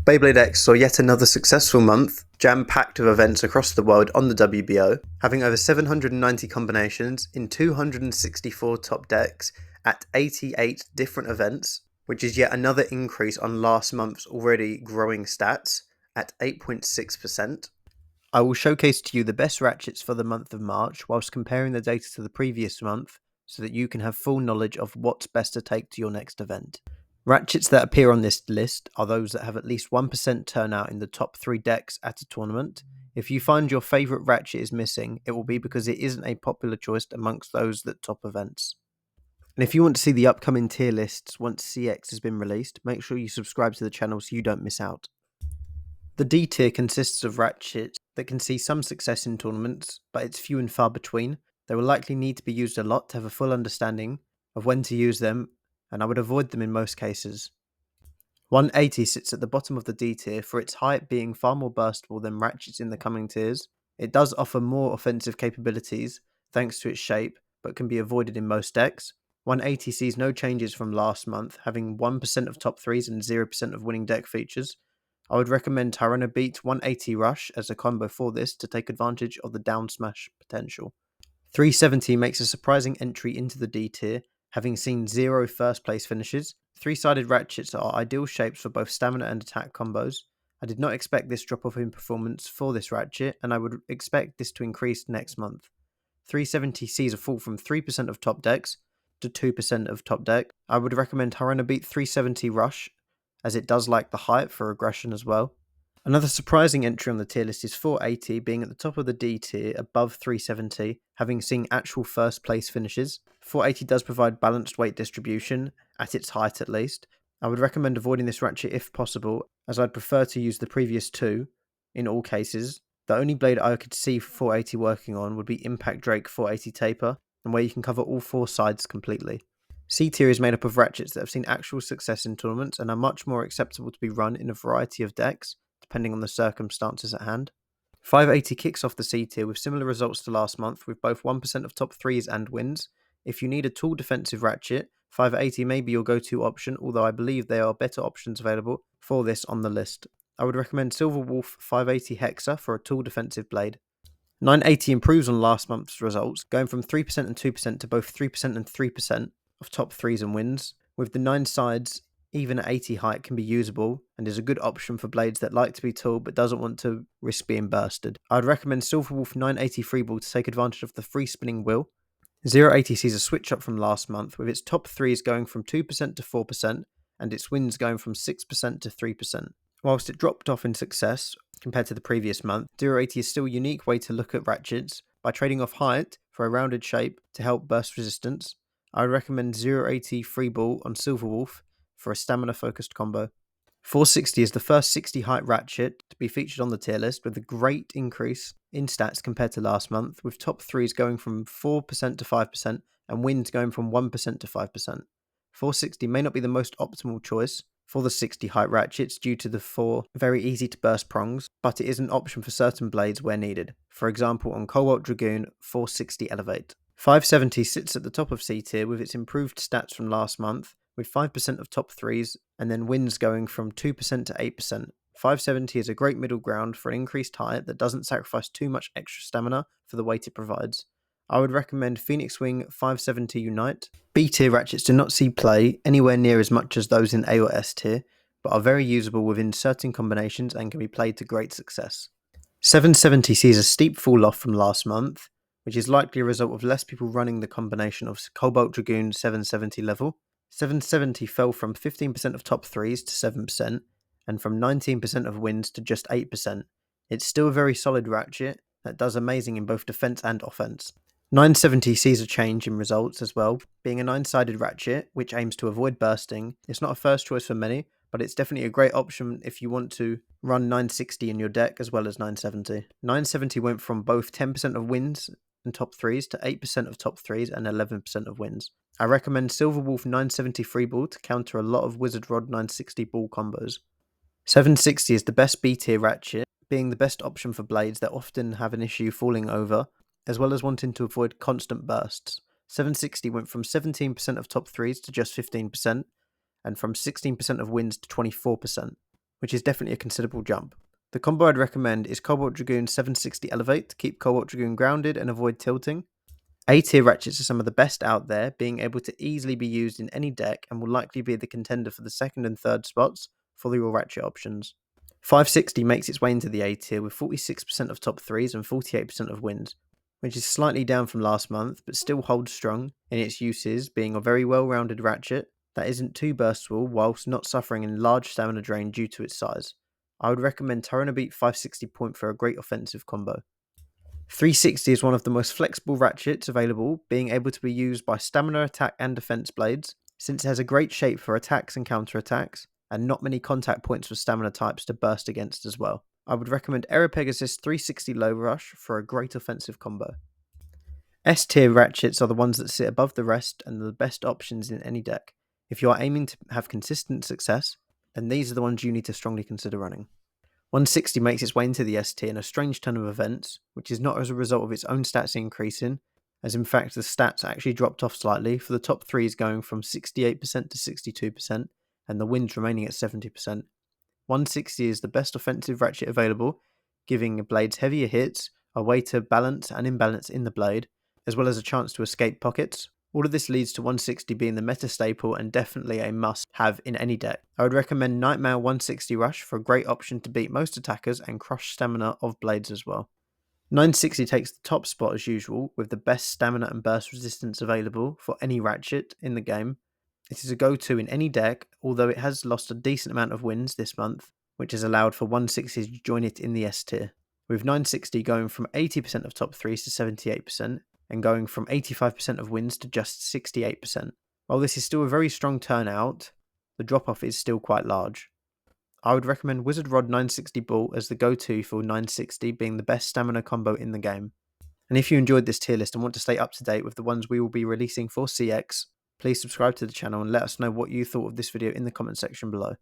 Beyblade X saw yet another successful month, jam-packed with events across the world on the WBO, having over 790 combinations in 264 top decks at 88 different events, which is yet another increase on last month's already growing stats at 8.6%. I will showcase to you the best ratchets for the month of March whilst comparing the data to the previous month so that you can have full knowledge of what's best to take to your next event. Ratchets that appear on this list are those that have at least 1% turnout in the top 3 decks at a tournament. If you find your favourite ratchet is missing, it will be because it isn't a popular choice amongst those that top events. And if you want to see the upcoming tier lists once CX has been released, make sure you subscribe to the channel so you don't miss out. The D tier consists of ratchets that can see some success in tournaments, but it's few and far between. They will likely need to be used a lot to have a full understanding of when to use them, and I would avoid them in most cases. 180 sits at the bottom of the D tier for its height being far more burstable than ratchets in the coming tiers. It does offer more offensive capabilities thanks to its shape, but can be avoided in most decks. 180 sees no changes from last month, having 1% of top 3s and 0% of winning deck features. I would recommend Tyrone Beat 180 Rush as a combo for this to take advantage of the down smash potential. 370 makes a surprising entry into the D tier, having seen 0 first place finishes. 3-sided ratchets are ideal shapes for both stamina and attack combos. I did not expect this drop off in performance for this ratchet, and I would expect this to increase next month. 370 sees a fall from 3% of top decks to 2% of top deck. I would recommend Tyrone Beat 370 Rush, as it does like the height for aggression as well. Another surprising entry on the tier list is 480 being at the top of the D tier above 370, having seen actual first place finishes. 480 does provide balanced weight distribution, at its height at least. I would recommend avoiding this ratchet if possible, as I'd prefer to use the previous two in all cases. The only blade I could see 480 working on would be Impact Drake 480 Taper, and where you can cover all 4 sides completely. C tier is made up of ratchets that have seen actual success in tournaments and are much more acceptable to be run in a variety of decks, depending on the circumstances at hand. 580 kicks off the C tier with similar results to last month, with both 1% of top 3s and wins. If you need a tall defensive ratchet, 580 may be your go-to option, although I believe there are better options available for this on the list. I would recommend Silver Wolf 580 Hexa for a tall defensive blade. 980 improves on last month's results, going from 3% and 2% to both 3% and 3% of top 3s and wins, with the 9 sides even at 80 height can be usable and is a good option for blades that like to be tall but doesn't want to risk being bursted. I'd recommend Silverwolf 980 Freeball to take advantage of the free spinning wheel. 080 sees a switch up from last month, with its top 3s going from 2% to 4% and its wins going from 6% to 3%. Whilst it dropped off in success compared to the previous month, 080 is still a unique way to look at ratchets by trading off height for a rounded shape to help burst resistance. I would recommend 080 Freeball on Silverwolf for a stamina-focused combo. 460 is the first 60 height ratchet to be featured on the tier list, with a great increase in stats compared to last month, with top 3s going from 4% to 5% and wins going from 1% to 5%. 460 may not be the most optimal choice for the 60 height ratchets due to the 4 very easy to burst prongs, but it is an option for certain blades where needed. For example, on Cobalt Dragoon 460 Elevate. 570 sits at the top of C tier with its improved stats from last month, with 5% of top 3s and then wins going from 2% to 8%. 570 is a great middle ground for an increased height that doesn't sacrifice too much extra stamina for the weight it provides. I would recommend Phoenix Wing 570 Unite. B tier ratchets do not see play anywhere near as much as those in A or S tier, but are very usable within certain combinations and can be played to great success. 770 sees a steep fall off from last month, which is likely a result of less people running the combination of Cobalt Dragoon 770 level. 770 fell from 15% of top 3s to 7%, and from 19% of wins to just 8%. It's still a very solid ratchet that does amazing in both defense and offense. 970 sees a change in results as well, being a 9-sided ratchet, which aims to avoid bursting. It's not a first choice for many, but it's definitely a great option if you want to run 960 in your deck as well as 970. 970 went from both 10% of wins and top 3s to 8% of top 3s and 11% of wins. I recommend Silverwolf 970 Freeball to counter a lot of Wizard Rod 960 ball combos. 760 is the best B tier ratchet, being the best option for blades that often have an issue falling over, as well as wanting to avoid constant bursts. 760 went from 17% of top 3s to just 15%, and from 16% of wins to 24%. which is definitely a considerable jump. The combo I'd recommend is Cobalt Dragoon 760 Elevate to keep Cobalt Dragoon grounded and avoid tilting. A-tier ratchets are some of the best out there, being able to easily be used in any deck and will likely be the contender for the second and third spots for your ratchet options. 560 makes its way into the A-tier with 46% of top 3s and 48% of wins, which is slightly down from last month but still holds strong in its uses, being a very well-rounded ratchet that isn't too burstable whilst not suffering in large stamina drain due to its size. I would recommend Tyrannobite Beat 560 Point for a great offensive combo. 360 is one of the most flexible ratchets available, being able to be used by stamina, attack and defense blades, since it has a great shape for attacks and counter-attacks, and not many contact points for stamina types to burst against as well. I would recommend Aeropegasus 360 Low Rush for a great offensive combo. S-tier ratchets are the ones that sit above the rest and are the best options in any deck. If you are aiming to have consistent success, then these are the ones you need to strongly consider running. 160 makes its way into the S tier in a strange turn of events, which is not as a result of its own stats increasing, as in fact the stats actually dropped off slightly, for the top 3s going from 68% to 62%, and the wins remaining at 70%. 160 is the best offensive ratchet available, giving blades heavier hits, a way to balance and imbalance in the blade, as well as a chance to escape pockets. All of this leads to 160 being the meta staple and definitely a must-have in any deck. I would recommend Nightmare 160 Rush for a great option to beat most attackers and crush stamina of blades as well. 960 takes the top spot as usual, with the best stamina and burst resistance available for any ratchet in the game. It is a go-to in any deck, although it has lost a decent amount of wins this month, which has allowed for 160 to join it in the S tier, with 960 going from 80% of top 3s to 78%, and going from 85% of wins to just 68%. While this is still a very strong turnout, the drop-off is still quite large. I would recommend Wizard Rod 960 Ball as the go-to for 960 being the best stamina combo in the game. And if you enjoyed this tier list and want to stay up to date with the ones we will be releasing for CX, please subscribe to the channel and let us know what you thought of this video in the comment section below.